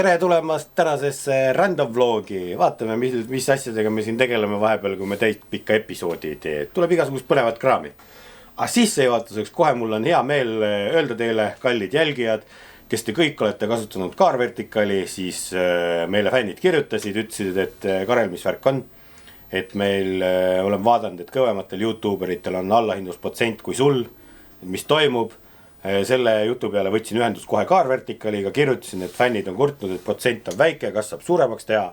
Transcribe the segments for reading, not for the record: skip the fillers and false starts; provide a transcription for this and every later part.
Tere tulemast tänasesse random vlogi. Vaatame, mis asjadega me siin tegeleme vahepeal, kui me teist pikka episoodi ei tee. Tuleb igasugust põnevat kraami. Aga sissejuhatuseks kohe mul on hea meel öelda teile, kallid jälgijad, kes te kõik olete kasutanud Car Verticali, siis meile fännid kirjutasid, ütlesid, et Karel, mis värk on. Et meil olen vaadanud, et kõvematel YouTuberitel on allahindlusprotsent kui sul, mis toimub. Selle jutu peale võtsin ühendust kohe Car Verticaliga, kirjutasin, et fännid on kurtnud, et protsent on väike, kas saab suuremaks teha.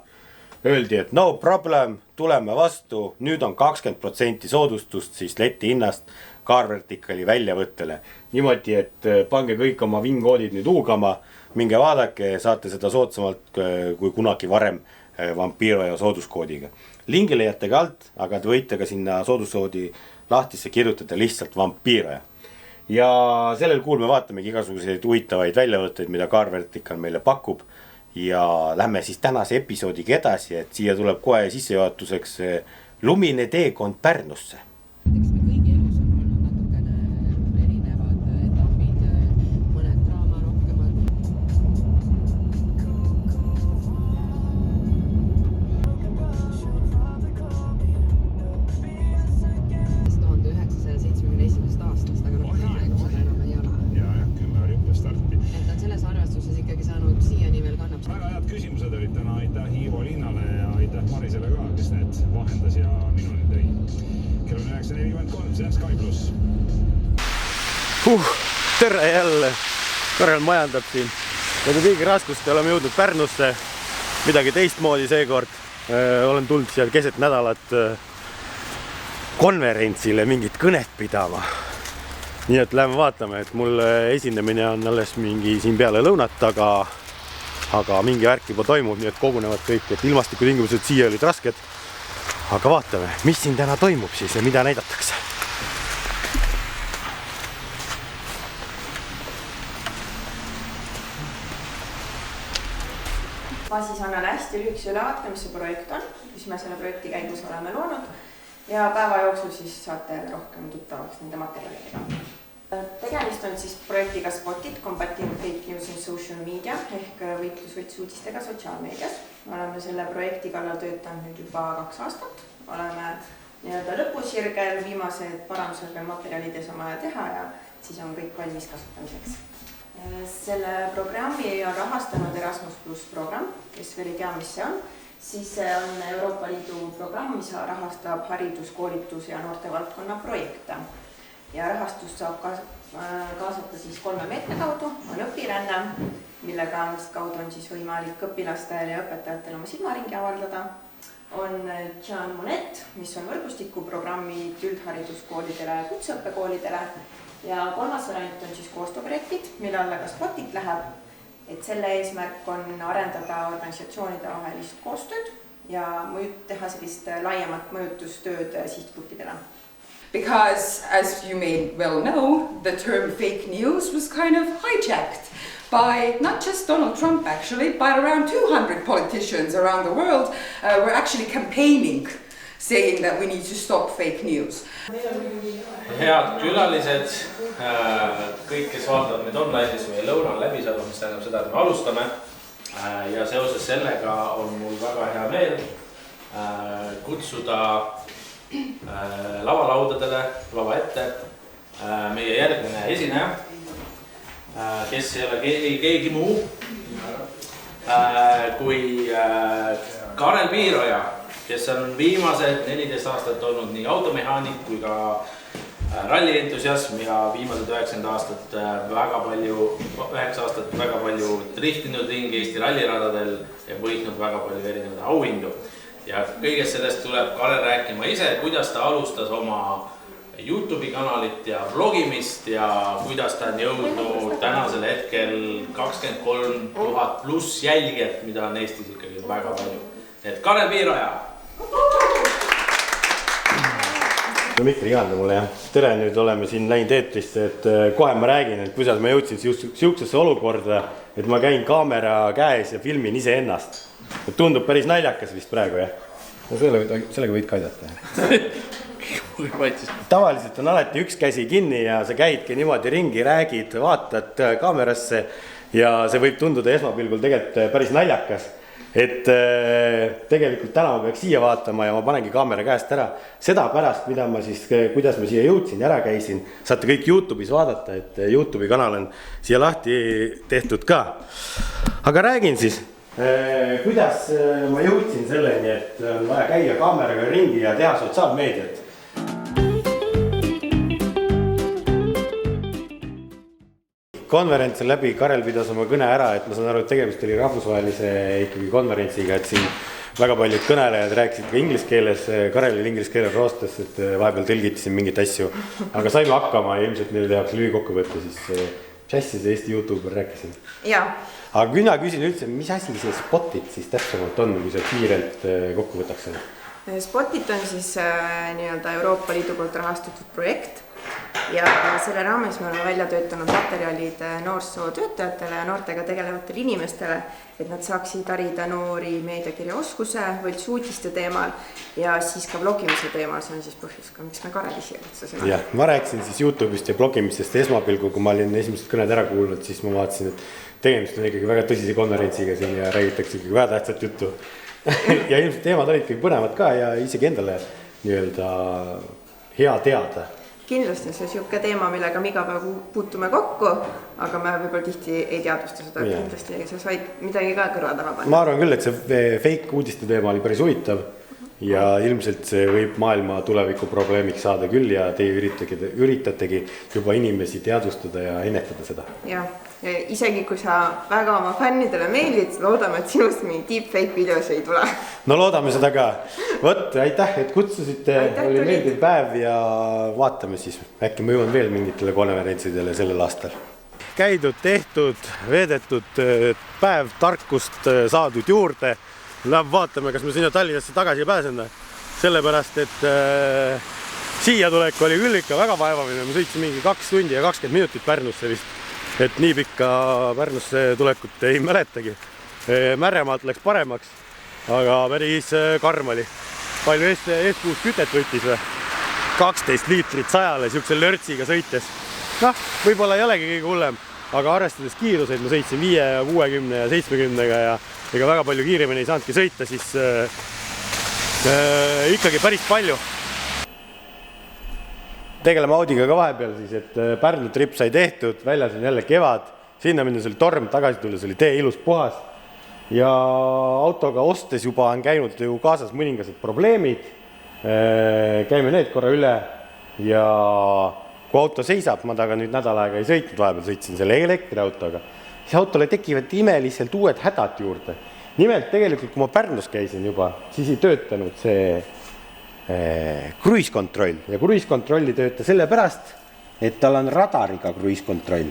Öeldi, et no problem, tuleme vastu, nüüd on 20% soodustust siis leti hinnast Car Verticali väljavõttele. Niimoodi, et pange kõik oma vinkoodid nüüd huugama, minge vaadake, saate seda soodsamalt kui kunagi varem Vampiro ja sooduskoodiga. Lingi leiate ka alt, aga te võite ka sinna sooduskoodi lahtisse kirjutada lihtsalt Vampiro. Ja sellel kuul me vaatamegi igasuguseid huvitavaid väljavõtteid, mida Car Vertical meile pakub. Ja lähme siis tänase episoodiga edasi, et siia tuleb kohe sissejuhatuseks lumine teekond Pärnusse. Tere jälle, Karel majandab siin. Läbi kõigi raskuste oleme jõudnud Pärnusse, midagi teistmoodi seekord. Olen tulnud siia keset nädalat konverentsile mingit kõnet pidama. Nii et läheme vaatame, et mul esinemine on alles mingi siin peale lõunat, aga mingi värk juba toimub, nii et kogunevad kõik, et ilmastikutingimused siia olid rasked. Aga vaatame, mis siin täna toimub siis ja mida näidatakse. Ma siis annan hästi lühikese ülevaate, mis see projekt on, mis me selle projekti käigus oleme loonud ja päeva jooksul siis saate rohkem tuttavaks nende materjalidega. Tegemist on siis projektiga Spotted, Combating Fake News in Social Media ehk võitlus võltsuudistega sotsiaalmeedias. Me oleme selle projekti kallal töötanud nüüd juba 2 aastat. Oleme nii-öelda lõpusirgel, viimased parandused veel materjalides on vaja teha ja siis on kõik valmis kasutamiseks. Selle programmi on rahastanud Erasmus Plus programm, kes veel ei tea, mis see on. Siis see on Euroopa Liidu programm, mis rahastab haridus, koolitus ja noorte valdkonna projekte. Ja rahastust saab kaasata siis 3 meetme kaudu. On õpiränne, millega kaudu on siis võimalik õpilastel ja õpetajatel oma silmaringi avaldada. On Jean Monnet, mis on võrgustikuprogrammid üldhariduskoolidele ja kutseõppekoolidele. Ja 3. variant on siis koostööprojektid, mille alla ka Spotted läheb, et selle eesmärk on arendada organisatsioonide vahelist koostööd ja teha sellist laiemat mõjutustööd sihtgruppidele. Because, as you may well know, the term fake news was kind of hijacked by not just Donald Trump actually, but around 200 politicians around the world were actually campaigning, saying that we need to stop fake news. Head külalised, kõik, kes vaatavad meid online'is või lõunal läbi saavad, mis tähendab seda, et me alustame. Ja seoses sellega on mul väga hea meel kutsuda lavalaudadele, lava ette meie järgmine esineja, kes ei ole keegi muu kui Karel Piiroja, kes on viimased 14 aastat olnud nii automehaanik kui ka rallientusiasm ja viimased 9 aastat väga palju driftinud ringi Eesti ralliradadel ja võitnud väga palju erinevaid auhindu. Ja kõigest sellest tuleb Karel rääkima ise, kuidas ta alustas oma YouTube'i kanalit ja vlogimist ja kuidas ta on jõudnud tänasel hetkel 23 000 pluss jälgijat, mida on Eestis ikkagi väga palju. Et Karel Piiroja! Mikri kanda mulle jah. Tere, nüüd oleme siin läinud eetrisse, et kohe ma räägin, et kuidas ma jõudsin siuksesse olukorda, et ma käin kaamera käes ja filmin ise ennast. Tundub päris naljakas vist praegu, jah? No sellega võid ka aidata. Tavaliselt on alati üks käsi kinni ja sa käidki niimoodi ringi, räägid, vaatad kaamerasse ja see võib tunduda esmapilgul tegelikult päris naljakas, et tegelikult täna ma peaks siia vaatama ja ma panengi kaamera käest ära. Seda pärast, kuidas ma siia jõudsin, ära käisin, saate kõik YouTube'is vaadata, et YouTube'i kanal on siia lahti tehtud ka. Aga räägin siis, kuidas ma jõudsin selleni, et on vaja käia kaameraga ringi ja teha sotsiaalmeediat. Konverentsi läbi Karel pidas oma kõne ära, et ma saan aru, et tegemist oli rahvusvahelise ikkagi konverentsiga, et siin väga paljud kõnelejad rääkisid ka inglise keeles, Karel oli inglise keeles roostes, et vahepeal tõlgitasin mingit asju, aga saime hakkama ja ilmselt neile tehakse lühikokkuvõtte, siis Jassise Eesti YouTuber rääkisin. Jaa. Aga mina küsin üldse, mis asi see Spotit siis täpsemalt on, kui see kiirelt kokku võtaks? Spotit on siis nii-öelda Euroopa Liidu poolt rahastatud projekt ja selle raames me oleme välja töötanud materjalid noorsootöötajatele ja noortega tegelevatele inimestele, et nad saaksid harida noori meediakirjaoskuse, võltsuudiste teemal ja siis ka vlogimise teemal, see on siis põhjus, miks me Kareli siia kutsusime. Jah, ma rääkisin siis YouTube'ist ja blogimisest esmapilgu, kui ma olin esimesed kõned ära kuulnud, siis ma vaatasin, et tegemist on ikkagi väga tõsise konverentsiga siin ja räägitakse ikkagi väga tähtsat juttu. Ja ilmselt teemad olid kõik põnevad ka ja isegi endale nii-öelda hea teada. Kindlasti see on siuke teema, millega me iga päev puutume kokku, aga me võib-olla tihti ei teadvusta seda, et kindlasti sa said midagi ka kõrva taha panna. Ma arvan küll, et see fake uudiste teema oli päris huvitav ja ilmselt see võib maailma tuleviku probleemiks saada küll ja teie üritategi juba inimesi teadvustada ja ennetada seda. Ja isegi kui sa väga oma fännidele meeldid, loodame, et sinust mingi deepfake videos ei tule. No loodame seda ka. Võt, aitäh, et kutsusite, oli meeldiv päev ja vaatame siis. Äkki ma jõuan veel mingitele konverentsidele sellel aastal. Käidud, tehtud, veedetud päev, tarkust saadud juurde. Vaatame, kas me sinna Tallinnasse tagasi pääsen. Sellepärast, et siia tulek oli küll ikka väga vaevamine. Ma sõitsin mingi 2 tundi ja 20 minutit Pärnusse vist. Et nii pikka Pärnusse tulekut ei mäletagi. Märremaalt läks paremaks, aga päris karm oli. Palju eeskuus kütet võttis või? 12 liitrit 100-le siukse lörtsiga sõites. Noh, võib-olla ei olegi kõige hullem, aga arvestades kiiruseid ma sõitsin 5, 60 ja 70-ga ja ega väga palju kiiremini ei saanudki sõita, siis ikkagi päris palju. Tegeleme Audiga ka vahepeal siis, et Pärnu trip sai tehtud, väljas on jälle kevad, sinna minnes oli torm, tagasi tulles oli tee ilus puhas ja autoga ostes juba on käinud ju kaasas mõningased probleemid, käime need korra üle ja kui auto seisab, ma taga nüüd nädal aega ei sõitnud, vahepeal sõitsin selle elektriautoga, siis autole tekivad imeliselt uued hädad juurde. Nimelt tegelikult, kui ma Pärnus käisin juba, siis ei töötanud see kruiiskontroll ja kruiiskontrolli tööta sellepärast, et tal on radariga kruiiskontroll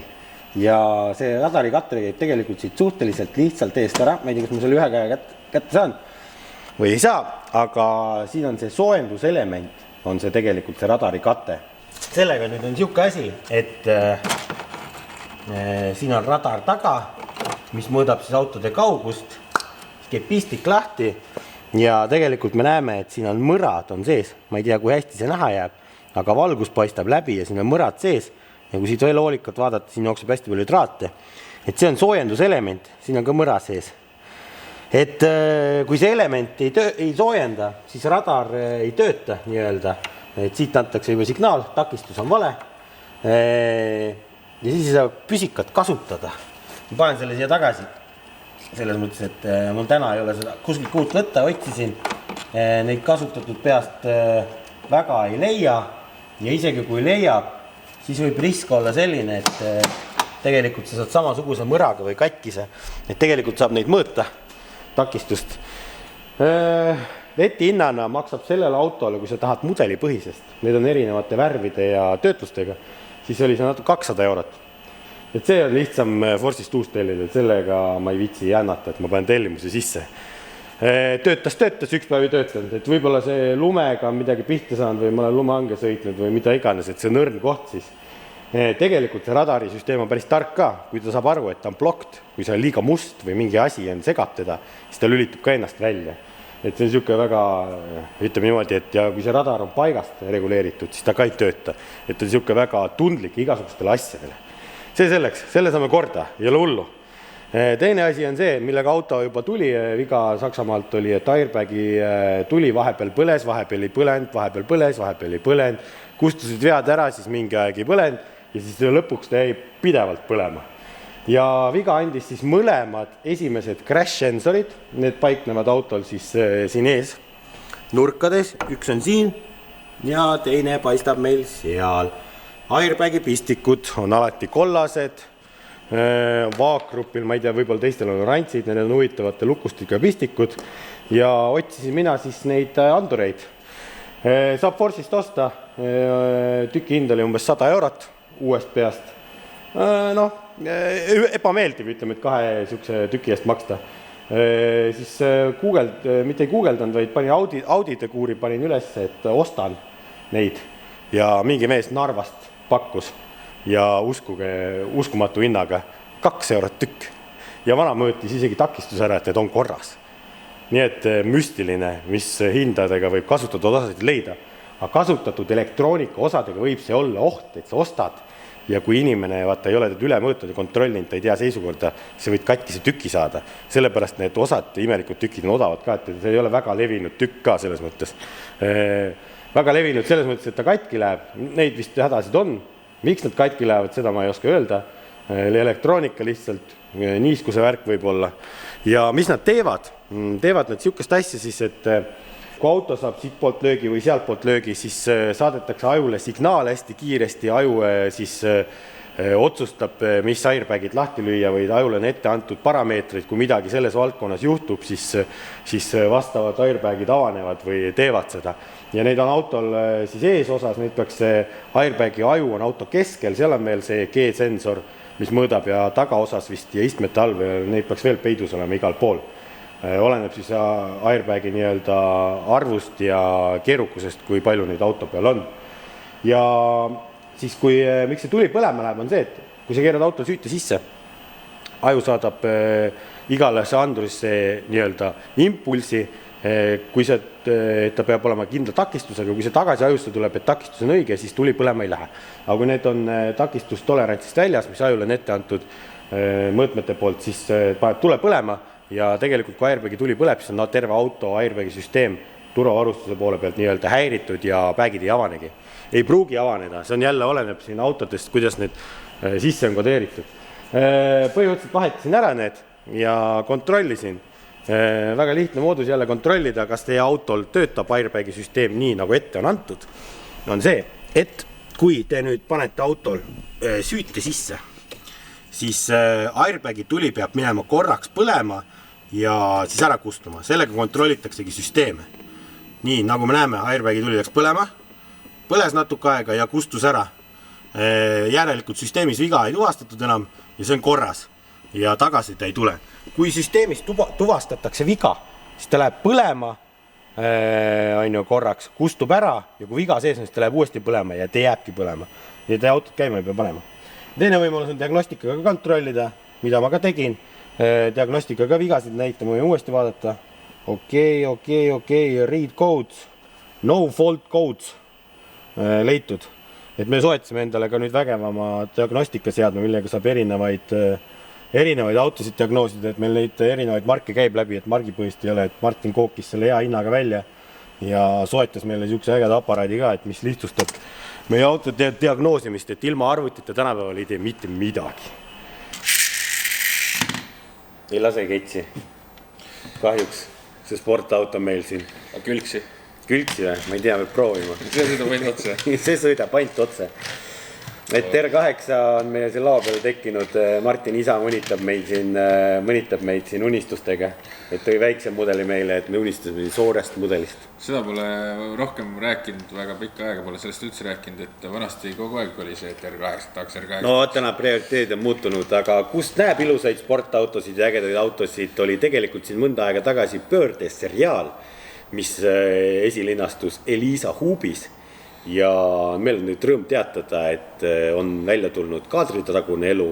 ja see radari katre käib tegelikult siit suhteliselt lihtsalt eest ära, ma ei tea, kas ma selle ühe käe kätte saan või ei saa, aga siin on see soojenduselement, on see tegelikult see radari kate. Sellega nüüd on siuke asi, et siin on radar taga, mis mõõdab siis autode kaugust, siis käib pistik lahti ja tegelikult me näeme, et siin on mõrad on sees, ma ei tea, kui hästi see näha jääb, aga valgus paistab läbi ja siin on mõrad sees ja kui siit veel hoolikalt vaadata, siin jookseb hästi palju traate, et see on soojenduselement, siin on ka mõra sees. Et kui see element ei soojenda, siis radar ei tööta nii-öelda, et siit antakse juba signaal, takistus on vale ja siis ei saa püsikat kasutada. Ma panen selle siia tagasi. Selles mõttes, et mul täna ei ole seda kuskilt kuut võtta, otsisin, neid kasutatud peast väga ei leia ja isegi kui leiab, siis võib risk olla selline, et tegelikult sa saad samasuguse mõraga või katkise, et tegelikult saab neid mõõta takistust. Leti hinnana maksab sellele autole, kui sa tahad mudelipõhisest, need on erinevate värvide ja töötlustega, siis oli see natuke 200 €. Et see on lihtsam Forsist uus tellida, et sellega ma ei viitsi jännata, et ma panen tellimuse sisse. Töötas, üks päev ei töötanud, et võib-olla see lumega on midagi pihta saanud või ma olen lumehange sõitnud või mida iganes, et see nõrn koht siis. Tegelikult see radarisüsteem on päris tark ka, kui ta saab aru, et ta on blokt, kui see on liiga must või mingi asi on segab teda, siis ta lülitab ka ennast välja. Et see on siuke väga, ütleme niimoodi, et ja kui see radar on paigast reguleeritud, siis ta ka ei tööta. Et on siuke väga tundlik igasugustele asjadele. See selleks, selle saame korda, ei ole hullu. Teine asi on see, millega auto juba tuli, viga Saksamaalt oli, et airbagi tuli, vahepeal põles, vahepeal ei põlenud, vahepeal põles, vahepeal ei põlenud, kustusid vead ära, siis mingi aeg ei põlenud ja siis lõpuks ta jäi pidevalt põlema. Ja viga andis siis mõlemad esimesed crash sensorid, need paiknevad autol siis siin ees nurkades, üks on siin ja teine paistab meil seal. Airbagi pistikud on alati kollased, Vaaggrupil, ma ei tea, võib-olla teistel on orantsid, need on huvitavate lukustega pistikud ja otsisin mina siis neid andureid. Saab Force'ist osta, tüki hind oli umbes 100 eurot uuest peast. Ebameeldiv, ütleme, et 2 sükse tüki eest maksta. Siis mitte ei guugeldanud, vaid panin Audide-kuuri panin üles, et ostan neid ja mingi mees Narvast pakkus ja uskumatu hinnaga 2 eurot tükk ja vana mõõtis isegi takistus ära, et need on korras. Nii et müstiline, mis hindadega võib kasutatud osasid leida, aga kasutatud elektroonika osadega võib see olla oht, et sa ostad ja kui inimene vaata, ei ole üle mõõtud ja kontrollinud, ta ei tea seisukorda, see võid katkise tüki saada. Sellepärast need osad imelikud tükid on odavad ka, et see ei ole väga levinud tükk ka selles mõttes. Väga levinud selles mõttes, et ta katki läheb, neid vist hädasid on. Miks nad katki lähevad, seda ma ei oska öelda. Elektroonika lihtsalt, niiskuse värk võib olla. Ja mis nad teevad? Teevad nad siukest asja siis, et kui auto saab siit poolt löögi või sealt poolt löögi, siis saadetakse ajule signaal hästi kiiresti, aju siis otsustab, mis airbagid lahti lüüa või ajule on ette antud parameetrid, kui midagi selles valdkonnas juhtub, siis vastavad airbagid avanevad või teevad seda. Ja neid on autol siis ees osas, neid peaks airbagi aju on auto keskel, seal on veel see G-sensor, mis mõõdab ja tagaosas vist ja istmete all, neid peaks veel peidus olema igal pool. Oleneb siis airbagi nii-öelda arvust ja keerukusest, kui palju neid auto peal on. Ja siis miks see tuli põlema läheb, on see, et kui sa keerad auto süüte sisse, aju saadab igale andurisse nii-öelda impulsi, kui ta peab olema kindla takistusega, kui see tagasi ajusse tuleb, et takistus on õige, siis tuli põlema ei lähe. Aga kui need on takistustolerantsist väljas, mis ajule on ette antud mõõtmete poolt, siis paneb tule põlema ja tegelikult kui airbagi tuli põleb, siis on terve auto airbagi süsteem turvavarustuse poole pealt nii-öelda häiritud ja päägid ei avanegi. Ei pruugi avaneda, see on jälle oleneb siin autodest, kuidas need sisse on kodeeritud. Põhimõtteliselt vahetasin ära need ja kontrollisin. Väga lihtne moodus jälle kontrollida, kas teie autol töötab airbagi süsteem nii, nagu ette on antud. On see, et kui te nüüd panete autol süüte sisse, siis airbagi tuli peab minema korraks põlema ja siis ära kustuma. Sellega kontrollitaksegi süsteeme. Nii, nagu me näeme, airbagi tuli läks põlema, põles natuke aega ja kustus ära. Järelikult süsteemis viga ei tuvastatud enam ja see on korras ja tagasi ta ei tule. Kui süsteemis tuvastatakse viga, siis ta läheb põlema korraks, kustub ära ja kui viga sees on, siis ta läheb uuesti põlema ja te jääbki põlema. Ja te autot käima ei pea panema. Teine võimalus on diagnostikaga kontrollida, mida ma ka tegin. Diagnostikaga vigasid näitama ja uuesti vaadata. Okei, read codes, no fault codes leitud. Et me soetasime endale ka nüüd vägevama diagnostikaseadme, millega saab erinevaid autosid diagnoosida, et meil neid erinevaid marke käib läbi, et margipõhist ei ole, et Martin kookis selle hea hinnaga välja ja soetas meile niisuguse ägeda aparaadi ka, et mis lihtsustab meie auto diagnoosimist, et ilma arvutite tänapäeval ei tee mitte midagi. Ei lase ketsi. Kahjuks see sportauto meil siin. Külksi või? Ma ei tea, võib proovima. See sõidab ainult otse. See sõidab ainult otse. Et R8 on meie siin lao peal tekkinud, Martin isa mõnitab meid siin unistustega, et tõi väiksem mudeli meile, et me unistasime suurest mudelist. Seda pole rohkem rääkinud, väga pikka aega pole sellest üldse rääkinud, et vanasti kogu aeg oli see, et R8 tahaks R8. No täna prioriteed on muutunud, aga kust näeb ilusaid sportautosid ja ägedaid autosid, oli tegelikult siin mõnda aega tagasi Pöördes seriaal, mis esilinastus Elisa Hubis. Ja meil on nüüd rõõm teatada, et on välja tulnud kaadritagune elu,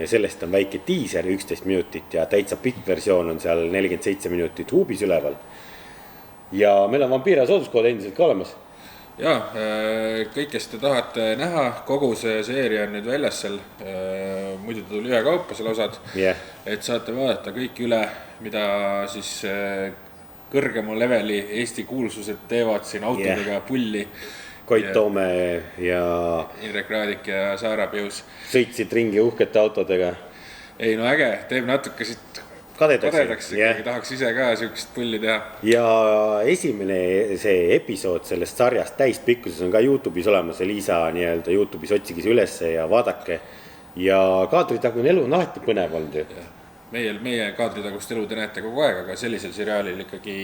sellest on väike tiiser 11 minutit ja täitsa pikk versioon on seal 47 minutit Hubis üleval. Ja meil on Vampiira sooduskood endiselt ka olemas. ja kõik, kes te tahate näha, kogu see seeria on nüüd väljas seal, muidu ta tuli ühekaupa seal osad, et saate vaadata kõik üle, mida siis kõrgema leveli Eesti kuulsused teevad siin autodega pulli. Koit Toome ja Indrek Raadik ja Saara Pius sõitsid ringi uhkete autodega. Ei, no äge, teeb natuke siit kadedaks ikkagi, tahaks ise ka siukest pulli teha. Ja esimene see episood sellest sarjast täispikkuses on ka YouTube'is olemas, Liisa nii-öelda YouTube'is otsige see ülesse ja vaadake. Ja kaadritagune elu on alati põnev olnud ju. Meie kaadritagust elu te näete kogu aeg, aga sellisel seriaalil ikkagi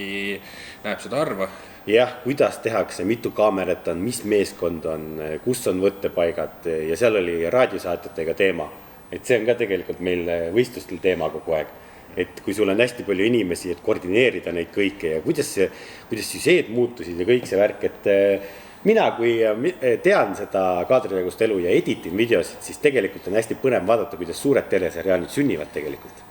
näeb seda harva. Jah, kuidas tehakse, mitu kaamerat on, mis meeskond on, kus on võttepaigad ja seal oli raadiosaatjatega teema. Et see on ka tegelikult meil võistlustel teema kogu aeg. Et kui sul on hästi palju inimesi, et koordineerida neid kõike ja kuidas süseed muutusid ja kõik see värk, et mina, kui tean seda kaadritagust elu ja editin videosid, siis tegelikult on hästi põnev vaadata, kuidas suured teleseriaalid sünnivad tegelikult.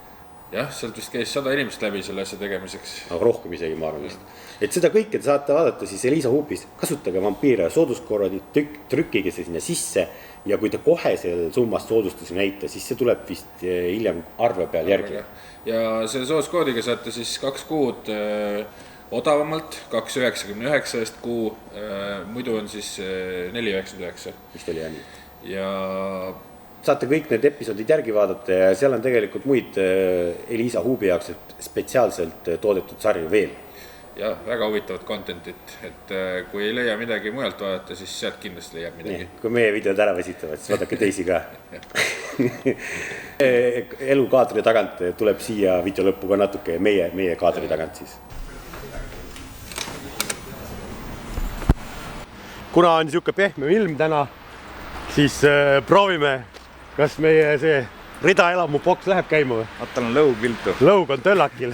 Jah, sealt vist käis 100 inimest läbi selle asja tegemiseks. Aga rohkem isegi ma arvan vist. Et seda kõike te saate vaadata siis Liisa Huupis, kasutage vampiire sooduskorrodi, trükkige see sinna sisse ja kui te kohe seal summas soodustusi näita, siis see tuleb vist hiljem arve peal järgi. Ja selle sooduskoodiga saate siis 2 kuud odavamalt, 2,99 eest kuu, muidu on siis 4,99. Vist oli jah. Ja saate kõik need episoodid järgi vaadata ja seal on tegelikult muid Liisa Huubi jaoks spetsiaalselt toodetud sarju veel. Ja väga huvitavat contentit, et kui ei leia midagi mujalt vaadata, siis sealt kindlasti leiab midagi. Kui meie videod ära vesitavad, siis vaadake teisi ka. Elu kaadri tagant tuleb siia video lõppu ka natuke meie kaadri tagant siis. Kuna on niisugune pehme ilm täna, siis proovime, kas meie see ridaelamu boks läheb käima või? Tal on lõug viltu. Lõug on töllakil.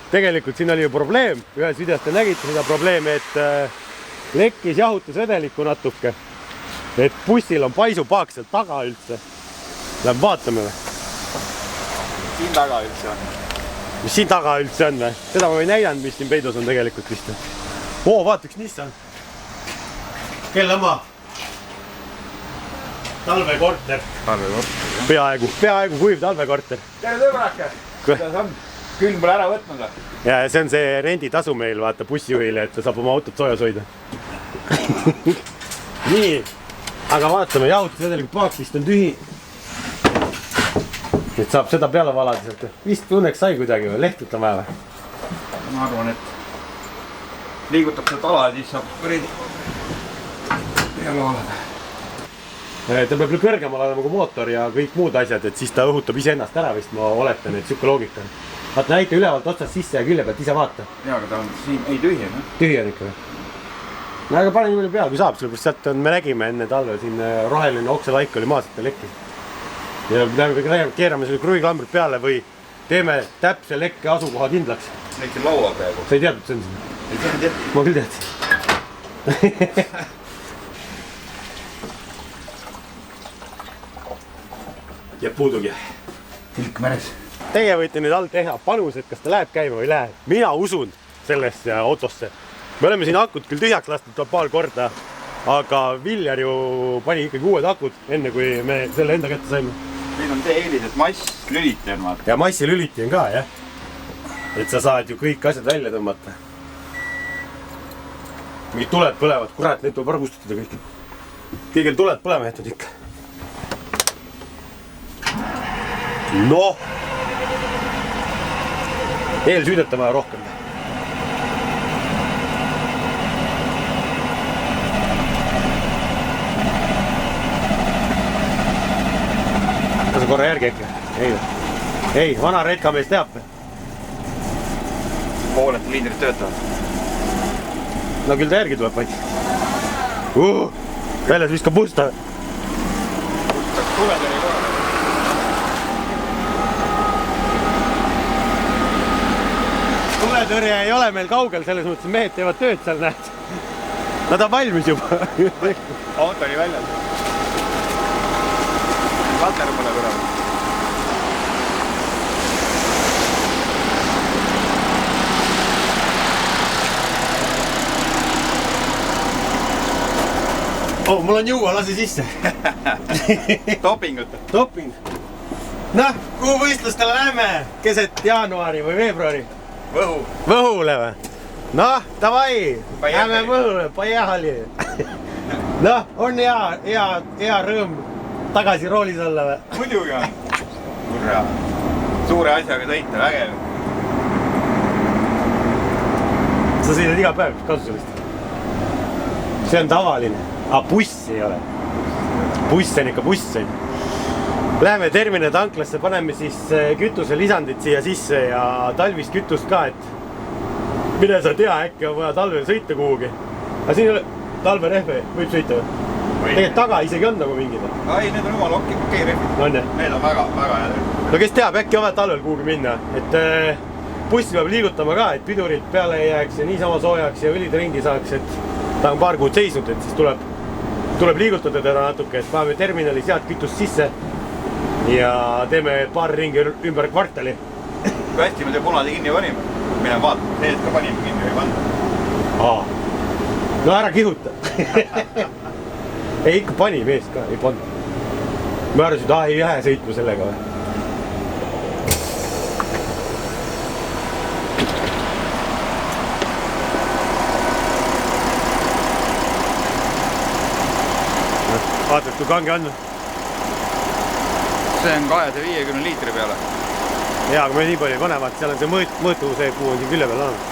Tegelikult siin oli ju probleem, ühes videos te nägite seda probleemi, et lekkis jahutusvedelikku natuke. Et bussil on paisupaak seal taga üldse. Läheb vaatame või? Siin taga üldse on. Mis siin taga üldse on või? Seda ma ei näidanud, mis siin peidus on tegelikult vist. Vaata üks Nissan. Kelle oma? Talvekorter. Peaaegu kuiv talvekorter. Tere sõbrake! Kuidas on? Külm pole ära võtnud või? Ja see on see renditasu meil, vaata bussijuhile, et ta saab oma autot soojas hoida. Nii, aga vaatame, jahutusvedelikult paak vist on tühi. Et saab seda peale valada sealt. Vist õnneks sai kuidagi või, lehtut on vaja või? Ma arvan, et liigutab seda tala ja siis saab peale valada. Ta peab kõrgemal olema kui mootor ja kõik muud asjad, et siis ta õhutab ise ennast ära vist, ma oletan, et siuke loogika on. Vaata näite ülevalt otsast sisse ja külje pealt ise vaata. Jaa, aga ta on siin, ei tühi, no? Tühi on ikka või? No aga pane nii palju peale, kui saab, sellepärast sealt on, me nägime enne talve siin roheline okselaik oli maas, et ta lekkis. Ja keerame selle kruviklambrit peale või teeme täpse lekke asukoha kindlaks. Neid siin laua peaaegu. Sa ei teadnud, see on siin? Ei teadnud. Ma küll teadsin. Ja puudugi. Tilk märes. Teie võite nüüd all teha panus, et kas ta läheb käima või ei lähe. Mina usun sellesse autosse. Me oleme siin akut küll tühjaks lastud paar korda, aga Viljar ju pani ikkagi uued akud, enne kui me selle enda kätte saime. Meil on see eelis, et mass lüliti on vaata. Ja massi lüliti on ka, jah. Et sa saad ju kõik asjad välja tõmmata. Mingid tuled põlevad, kurat, need tuleb vargustutada kõik. Kõigil tuled põlema jätud ikka. Noh! Eelsüüdeta vaja rohkem. Kas on korra järgi äkki? Ei, vana redkamees teab või? Pooled liidrid töötavad. No küll ta järgi tuleb vaid. Väljas viskab musta. Tuletõrje kohe. Tuletõrje ei ole meil kaugel, selles mõttes, et mehed teevad tööd seal, näed. Nad on valmis juba. Auto oli väljas. Later pole kõrval. Oh, mul on juua, lase sisse. Dopingut. Doping. Noh, kuhu võistlustele lähme? Keset jaanuari või veebruari? Võhu. Võhule või? Noh, davai. Lähme Võhule, poihali. Noh, on hea rõõm tagasi roolis olla või? Muidugi on. Kurra. Suure asjaga sõita, vägev. Sa sõidad iga päev kasutusest. See on tavaline. Aga buss ei ole. Buss on ikka buss. Läheme Termine tanklasse, paneme siis kütuselisandid siia sisse ja talvist kütust ka, et mine sa tea, äkki on vaja talvel sõita kuhugi. Aga siin ei ole talverehve, võib sõita või? Tegelikult taga isegi on nagu mingid. Ai, need on jumala okei rehvid. On jah? Need on väga hea. No kes teab, äkki on vaja talvel kuhugi minna, et bussi peab liigutama ka, et pidurid peale ei jääks ja niisama soojaks ja õlid ringi saaks, et ta on paar kuud seisnud, et siis tuleb liigutada teda natuke, et paneme terminali sealt kütust sisse ja teeme paar ringi ümber kvartali. Kui hästi me see punase kinni panime? Mine vaata, need ka panime kinni või panna? No ära kihuta. Ei, ikka pani mees ka, ei panna. Ma arvasin, et ei lähe sõitma sellega või? Vaatad, kui kange on? See on 250 liitri peale. Jaa, aga me nii palju ei pane, vaat seal on see mõõtu, see kuu on siin külje peal olnud.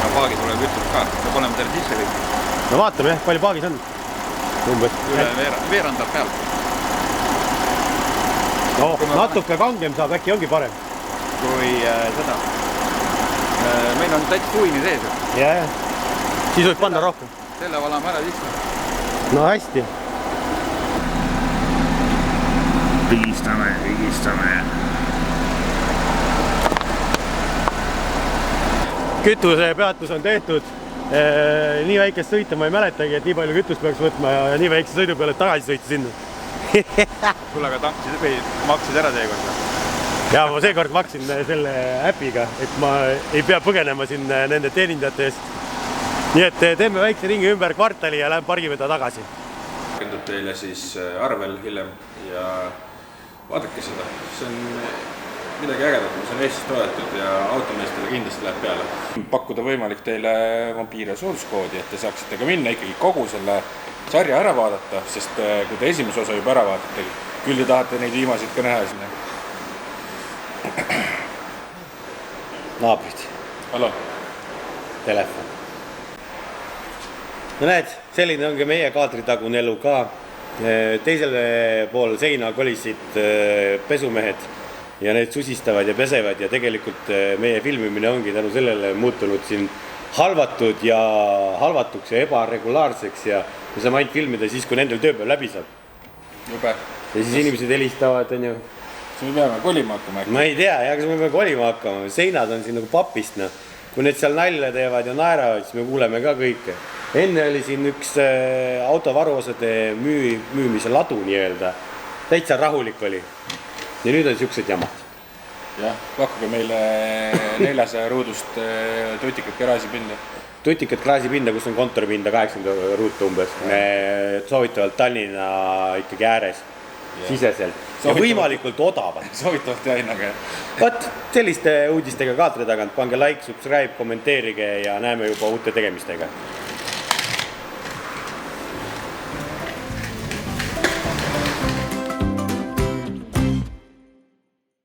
No paagi tuleb kütust ka, me paneme selle sisse kõik. No vaatame jah, palju paagis on. Üle veerandab peal. No, natuke kangem saab, äkki ongi parem. Kui seda. Meil on täits puini sees. Jaa. Siis võib panna rohkem. Selle valame ära sisse. No hästi. Vigistame. Kütuse peatus on tehtud. Nii väikest sõita ma ei mäletagi, et nii palju kütust peaks võtma ja nii väikse sõidu peale tagasi sõita sinna. Kuule, aga tanksid või maksid ära seekord? Ja ma seekord maksin selle äpiga, et ma ei pea põgenema siin nende teenindajate eest. Nii et teeme väikse ringi ümber kvartali ja lähen pargime ta tagasi. Rakendub teile siis arvel hiljem ja vaadake seda. See on midagi ägedat, mis on Eestis toodetud ja automeestele kindlasti läheb peale. Pakkuda võimalik teile vampiire sooduskoodi, et te saaksite ka minna ikkagi kogu selle sarja ära vaadata, sest kui te esimese osa juba ära vaatate, küll te tahate neid viimaseid ka näha sinna. Naabrid. Hallo. Telefon. No näed, selline ongi meie kaadritagune elu ka. Teisele pool seina kolisid pesumehed ja need susistavad ja pesevad ja tegelikult meie filmimine ongi tänu sellele muutunud siin halvatud ja halvatuks ja ebaregulaarseks ja me saame ainult filmida siis, kui nendel tööpäev läbi saab. Jube. Ja siis inimesed helistavad, on ju. Kas me peame kolima hakkama? Ma ei tea, kas me peame kolima hakkama. Seinad on siin nagu papist. No. Kui need seal nalja teevad ja naeravad, siis me kuuleme ka kõike. Enne oli siin üks autovaruosade müümise ladu nii-öelda. Täitsa rahulik oli. Ja nüüd on siuksed jamad. Jah, pakkuge meile 400 ruudust tutikat garaasipinda. Tutikat garaasipinda, kus on kontoripinda 80 ruutu umbes. Soovitavalt Tallinna ikkagi ääres, siseselt. Ja võimalikult odavad. Soovitavalt hinnaga. Võt, selliste uudistega kaatri tagant. Pange like, subscribe, kommenteerige ja näeme juba uute tegemistega.